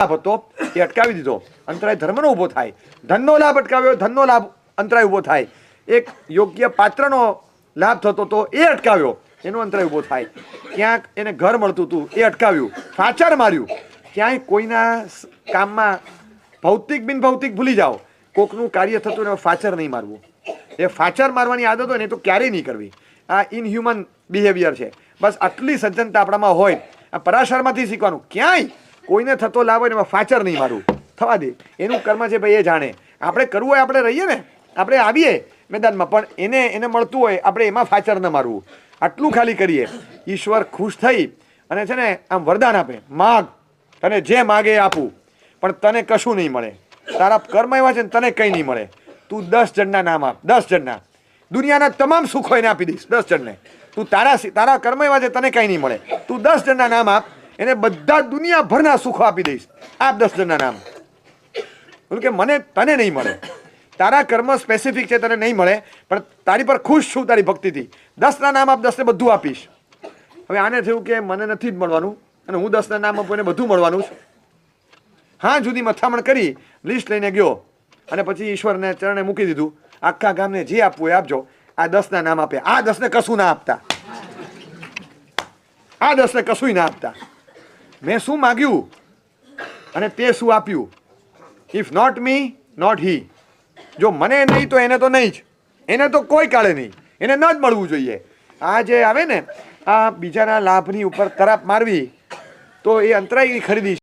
લાભ હતો એ અટકાવી દીધો, અંતરાય ધર્મનો ઊભો થાય. ધનનો લાભ અટકાવ્યો, ધનનો લાભ અંતરાય ઊભો થાય. એક યોગ્ય પાત્રનો લાભ થતો તો એ અટકાવ્યો, એનો અંતરાય ઊભો થાય. ક્યાંક એને ઘર મળતું હતું એ અટકાવ્યું, ફાચર માર્યું. ક્યાંય કોઈના કામમાં ભૌતિક બિનભૌતિક ભૂલી જાઓ, કોકનું કાર્ય થતું ને ફાચર નહીં મારવું. એ ફાચર મારવાની આદત હોય ને એ તો ક્યારેય નહીં કરવી. આ ઇનહ્યુમન બિહેવિયર છે. બસ આટલી સજ્જનતા આપણામાં હોય. આ પરાશરમાંથી શીખવાનું. ક્યાંય કોઈને થતો લાભ હોય ને એમાં ફાચર નહીં મારવું, થવા દે. એનું કર્મ છે ભાઈ, એ જાણે. આપણે કરવું હોય આપણે રહીએ ને, આપણે આવીએ મેદાનમાં, પણ એને મળતું હોય આપણે એમાં ફાચર ન મારવું. આટલું ખાલી કરીએ. ઈશ્વર ખુશ થઈ અને છે ને આમ વરદાન આપે, માગ, તને જે માગે એ આપું, પણ તને કશું નહીં મળે. તારા કર્મ એવા છે ને તને કંઈ નહીં મળે. તું 10 જણના નામ આપ, 10 જણના, દુનિયાના તમામ સુખો એને આપી દઈશ 10 જણને. તું તારા કર્મ એવા છે તને કંઈ નહીં મળે. તું 10 જણના નામ આપ, એને બધા દુનિયાભરના સુખો આપી દઈશ. આપ 10 જણના નામ. બોલું કે મને તને નહીં મળે, તારા કર્મ સ્પેસિફિક છે, તને નહીં મળે, પણ તારી પર ખુશ છું તારી ભક્તિથી. 10ના નામ આપ, 10ને બધું આપીશ. હવે આને થયું કે મને નથી જ મળવાનું અને હું 10ના નામ આપું એને બધું મળવાનું છે. હા જુદી મથામણ કરી, લિસ્ટ લઈને ગયો અને પછી ઈશ્વરને ચરણે મૂકી દીધું. આખા ગામને જે આપવું એ આપજો. આ 10ના નામ આપે, આ 10ને કશું ના આપતા, આ 10ને કશું ના આપતા. મેં શું માગ્યું અને તે શું આપ્યું? If not me not he. જો મને નહીં તો એને તો નહીં જ, એને તો કોઈ કાળે નહીં, એને ન જ મળવું જોઈએ. આ જે આવે ને આ બીજાના લાભની ઉપર તરાપ મારવી, તો એ અંતરાય ખરીદી